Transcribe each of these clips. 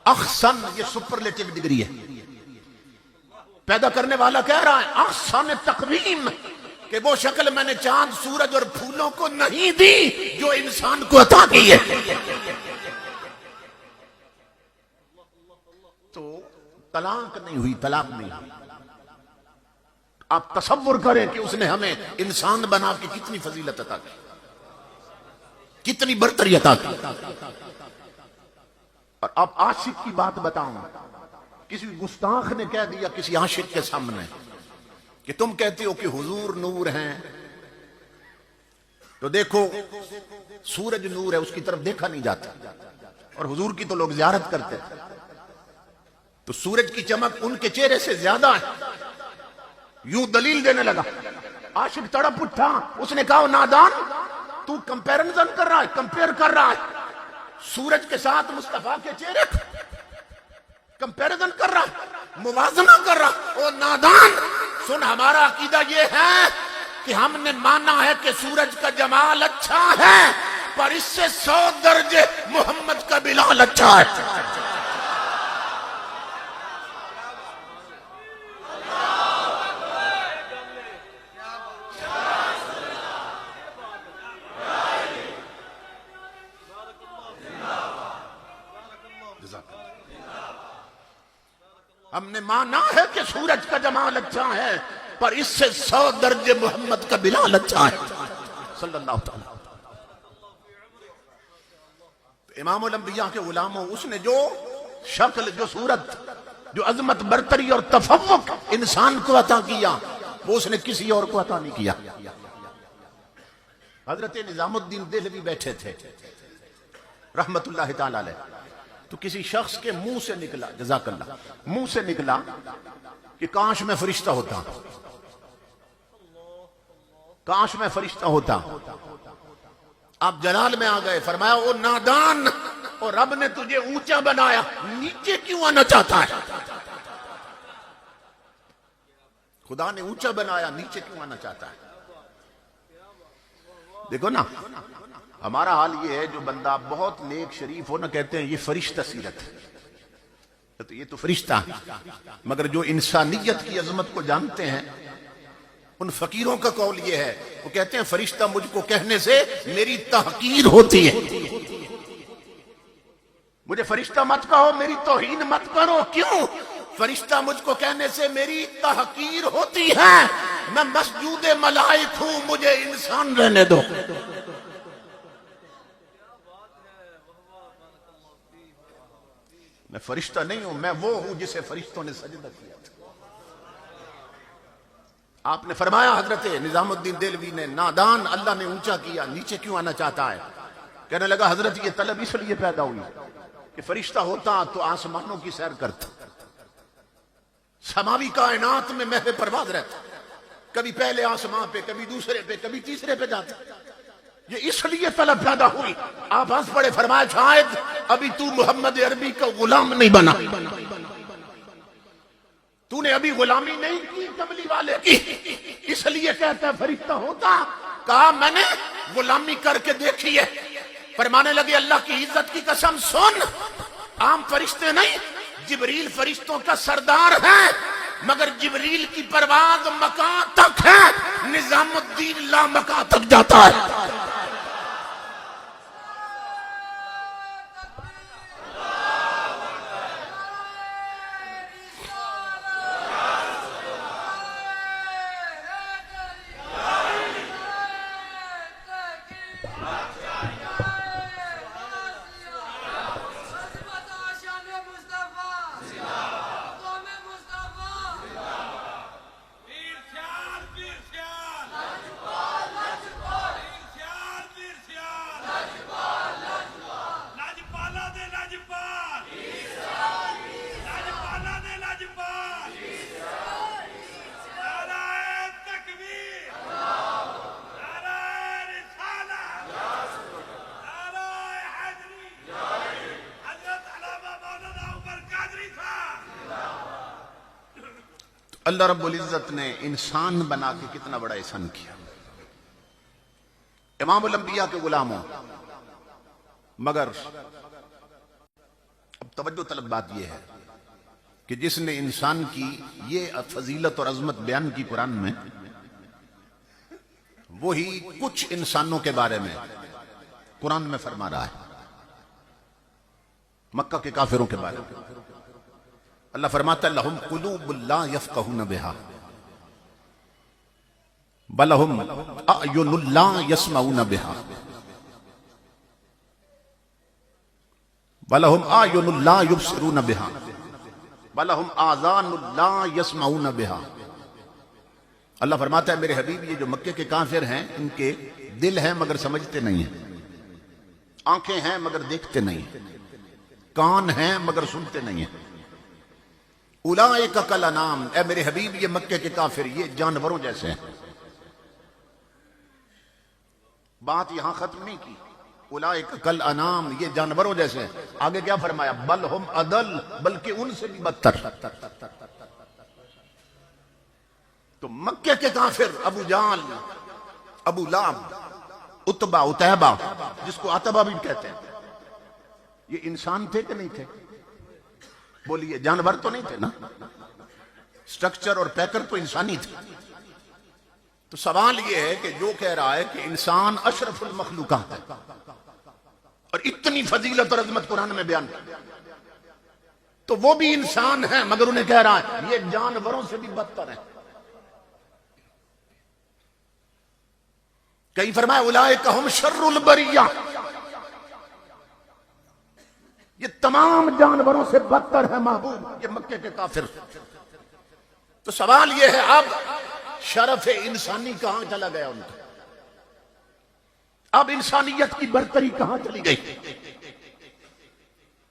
احسن یہ سپرلیٹیو ڈگری ہے. پیدا کرنے والا کہہ رہا ہے احسن تقویم کہ وہ شکل میں نے چاند سورج اور پھولوں کو نہیں دی جو انسان کو عطا کی ہے. تو طلاق نہیں ہوئی، طلاق نہیں ہوئی. آپ تصور کریں کہ اس نے ہمیں انسان بنا کے کتنی فضیلت عطا کی، کتنی برتری عطا کی. اور اب عاشق کی بات بتاؤں. کسی گستاخ نے کہہ دیا کسی عاشق کے سامنے کہ تم کہتے ہو کہ حضور نور ہیں، تو دیکھو سورج نور ہے، اس کی طرف دیکھا نہیں جاتا، اور حضور کی تو لوگ زیارت کرتے ہیں، تو سورج کی چمک ان کے چہرے سے زیادہ ہے. یوں دلیل دینے لگا. عاشق تڑپ اٹھا، اس نے کہا نادان تو کمپیرزن کر رہا ہے، کمپیئر کر رہا ہے سورج کے ساتھ مصطفیٰ کے چہرے، کمپیرزن کر رہا، موازنہ کر رہا. او نادان سن، ہمارا عقیدہ یہ ہے کہ ہم نے مانا ہے کہ سورج کا جمال اچھا ہے، پر اس سے 100 درجے محمد کا بلال اچھا ہے. ہم نے مانا ہے کہ سورج کا جمال اچھا ہے، پر اس سے 100 درجے محمد کا بلال اچھا ہے صلی اللہ تعالی. امام الانبیاء کے غلاموں، اس نے جو شکل، جو صورت، جو عظمت، برتری اور تفوق انسان کو عطا کیا، وہ اس نے کسی اور کو عطا نہیں کیا. حضرت نظام الدین دہلوی بیٹھے تھے رحمت اللہ تعالی علیہ، تو کسی شخص کے منہ سے نکلا، جزاک اللہ، منہ سے نکلا کہ کاش میں فرشتہ ہوتا، کاش میں فرشتہ ہوتا. آپ جلال میں آ گئے، فرمایا او نادان، اور رب نے تجھے اونچا بنایا، نیچے کیوں آنا چاہتا ہے؟ خدا نے اونچا بنایا، نیچے کیوں آنا چاہتا ہے؟ دیکھو نا، ہمارا حال یہ ہے، جو بندہ بہت نیک شریف ہو نا، کہتے ہیں یہ فرشتہ سیرت ہے، تو یہ تو فرشتہ ہے. مگر جو انسانیت کی عظمت کو جانتے ہیں، ان فقیروں کا قول یہ ہے، وہ کہتے ہیں فرشتہ مجھ کو کہنے سے میری تحقیر ہوتی ہے. مجھے فرشتہ مت کہو، میری توہین مت کرو. کیوں؟ فرشتہ مجھ کو کہنے سے میری تحقیر ہوتی ہے. میں مسجود ملائک ہوں، مجھے انسان رہنے دو. میں فرشتہ نہیں ہوں، میں وہ ہوں جسے فرشتوں نے سجدہ کیا تھا. آپ نے فرمایا حضرت نظام الدین دہلوی نے، نادان، اللہ نے اونچا کیا، نیچے کیوں آنا چاہتا ہے؟ کہنے لگا حضرت یہ طلب اس لیے پیدا ہوئی کہ فرشتہ ہوتا تو آسمانوں کی سیر کرتا، سماوی کائنات میں محو پرواز رہتا، کبھی پہلے آسمان پہ، کبھی دوسرے پہ، کبھی تیسرے پہ جاتا. یہ اس لیے طلب پیدا ہوئی. آپ ہنس پڑے، فرمایا شاید ابھی تو محمد عربی کا غلام نہیں بنا، تو نے ابھی غلامی نہیں کی کملی والے کی، اس لیے کہتا ہے فرشتہ ہوتا. کہا میں نے غلامی کر کے دیکھی ہے. فرمانے لگے اللہ کی عزت کی قسم سن، عام فرشتے نہیں، جبریل فرشتوں کا سردار ہے، مگر جبریل کی پرواز مکان تک ہے، نظام الدین لا مکان تک جاتا ہے. اللہ رب العزت نے انسان بنا کے کتنا بڑا احسان کیا. امام الانبیاء کے غلاموں، مگر اب توجہ طلب بات یہ ہے کہ جس نے انسان کی یہ فضیلت اور عظمت بیان کی قرآن میں، وہی کچھ انسانوں کے بارے میں قرآن میں فرما رہا ہے، مکہ کے کافروں کے بارے میں۔ اللہ فرماتا ہے لَهُمْ قُلُوبٌ لَا يَفْقَهُونَ بِهَا وَلَهُمْ أَعْيُنٌ لَا يَسْمَعُونَ بِهَا وَلَهُمْ أَعْيُنٌ لَا يُبْصِرُونَ بِهَا وَلَهُمْ آذَانٌ لَا يَسْمَعُونَ بِهَا۔ اللہ فرماتا ہے میرے حبیب یہ جو مکے کے کافر ہیں ان کے دل ہیں مگر سمجھتے نہیں ہیں، آنکھیں ہیں مگر دیکھتے نہیں ہیں، کان ہیں مگر سنتے نہیں ہیں۔ اولئک کالانعام، اے میرے حبیب یہ مکے کے کافر یہ جانوروں جیسے ہیں۔ بات یہاں ختم نہیں کی، اولئک کالانعام یہ جانوروں جیسے ہیں، آگے کیا فرمایا بل ہم اضل، بلکہ ان سے بھی بدتر۔ تو مکے کے کافر ابو جہل، ابو لہب، عتبہ، عتیبہ جس کو عتبہ بھی کہتے ہیں، یہ انسان تھے کہ نہیں تھے؟ بولیے جانور تو نہیں تھے نا، سٹرکچر اور پیکر تو انسانی تھے۔ تو سوال یہ ہے کہ جو کہہ رہا ہے کہ انسان اشرف المخلوقات ہے اور اتنی فضیلت اور عظمت قرآن میں بیان کی، تو وہ بھی انسان ہے مگر انہیں کہہ رہا ہے یہ جانوروں سے بھی بدتر ہے۔ کہیں فرمایا اولئک ہم شر البریہ، یہ تمام جانوروں سے بدتر ہے محبوب، یہ مکے کے کافر۔ تو سوال یہ ہے اب شرف انسانی کہاں چلا گیا ان کا؟ اب انسانیت کی برتری کہاں چلی گئی؟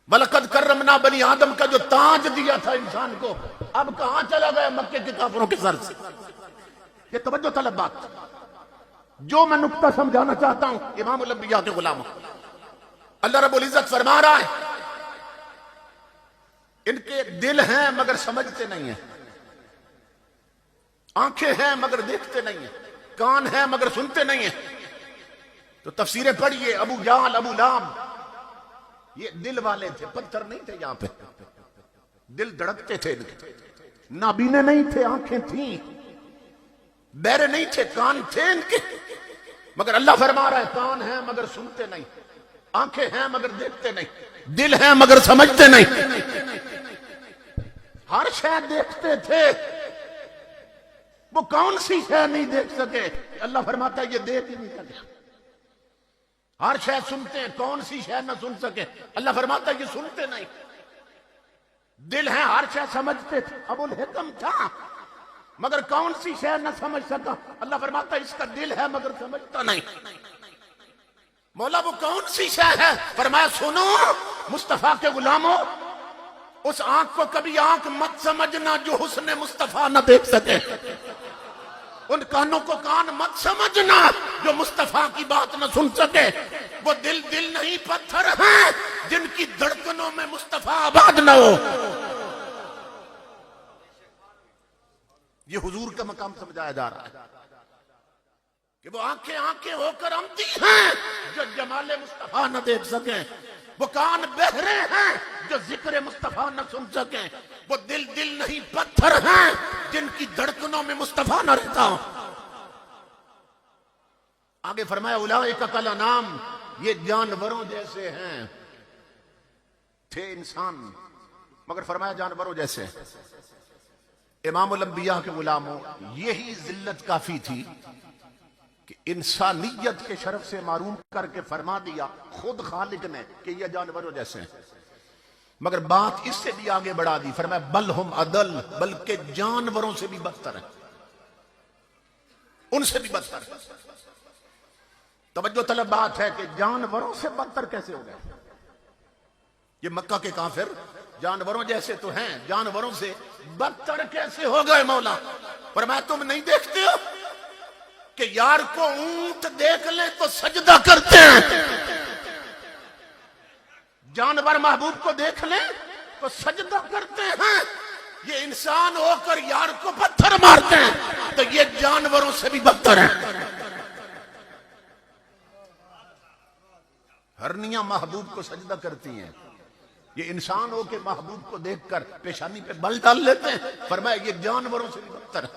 وَلَقَدْ كَرَّمْنَا بَنِي آدم کا جو تاج دیا تھا انسان کو، اب کہاں چلا گیا مکے کے کافروں کے سر سے؟ یہ توجہ طلب بات، جو میں نقطہ سمجھانا چاہتا ہوں امام الانبیاء کے غلاموں، اللہ رب العزت فرما رہا ہے ان کے دل ہیں مگر سمجھتے نہیں ہیں، آنکھیں ہیں مگر دیکھتے نہیں ہیں، کان ہیں مگر سنتے نہیں ہیں۔ تو تفسیریں پڑھیے، ابو جہل، ابو لہب یہ دل والے تھے، پتھر نہیں تھے، یہاں پہ دل دھڑکتے تھے، نابینے نہیں تھے، آنکھیں تھیں، بہرے نہیں تھے، کان تھے ان کے، مگر اللہ فرما رہا ہے کان ہیں مگر سنتے نہیں، آنکھیں ہیں مگر دیکھتے نہیں، دل ہیں مگر سمجھتے نہیں۔ ہر شے دیکھتے تھے، وہ کون سی شے نہیں دیکھ سکے؟ اللہ فرماتا ہے یہ دیکھ ہی نہیں سکے۔ ہر شے سنتے ہیں، کون سی شے نہ سن سکے؟ اللہ فرماتا ہے یہ سنتے نہیں۔ دل ہیں، ہر شے سمجھتے تھے، ابو الحکم تھا مگر کون سی شے نہ سمجھ سکا؟ اللہ فرماتا ہے اس کا دل ہے مگر سمجھتا نہیں۔ مولا وہ کون سی شے ہے؟ فرمایا سنو مصطفیٰ کے غلاموں، اس آنکھ کو کبھی آنکھ مت سمجھنا جو حسن مصطفیٰ نہ دیکھ سکے، ان کانوں کو کان مت سمجھنا جو مصطفیٰ کی بات نہ سن سکے، وہ دل نہیں پتھر ہیں جن کی دھڑکنوں میں مصطفیٰ آباد نہ ہو۔ یہ حضور کا مقام سمجھایا جا رہا ہے کہ وہ آنکھیں ہو کر امتی ہیں جو جمال مصطفیٰ نہ دیکھ سکیں، وہ کان بہرے ہیں جو ذکر مصطفیٰ نہ سن سکیں، وہ دل نہیں پتھر ہیں جن کی دھڑکنوں میں مصطفیٰ نہ رہتا ہو۔ آگے فرمایا اولئک کالانعام، یہ جانوروں جیسے ہیں، تھے انسان مگر فرمایا جانوروں جیسے۔ امام الانبیاء کے غلاموں، یہی ذلت کافی تھی کہ انسانیت کے شرف سے معروم کر کے فرما دیا خود خالق نے کہ یہ جانوروں جیسے ہیں، مگر بات اس سے بھی آگے بڑھا دی، فرمایا بل ہم اضل، بلکہ جانوروں سے بھی بدتر ہیں، ان سے بھی بدتر ہیں۔ توجہ طلب بات ہے کہ جانوروں سے بدتر کیسے ہو گئے؟ یہ مکہ کے کافر جانوروں جیسے تو ہیں، جانوروں سے بدتر کیسے ہو گئے؟ مولا فرمایا تم نہیں دیکھتے ہو کہ یار کو اونٹ دیکھ لیں تو سجدہ کرتے ہیں، جانور محبوب کو دیکھ لیں تو سجدہ کرتے ہیں، یہ انسان ہو کر یار کو پتھر مارتے ہیں، تو یہ جانوروں سے بھی بدتر ہیں۔ ہرنیاں محبوب کو سجدہ کرتی ہیں، یہ انسان ہو کے محبوب کو دیکھ کر پیشانی پہ بل ڈال لیتے ہیں، فرمایا یہ جانوروں سے بھی بدتر ہے۔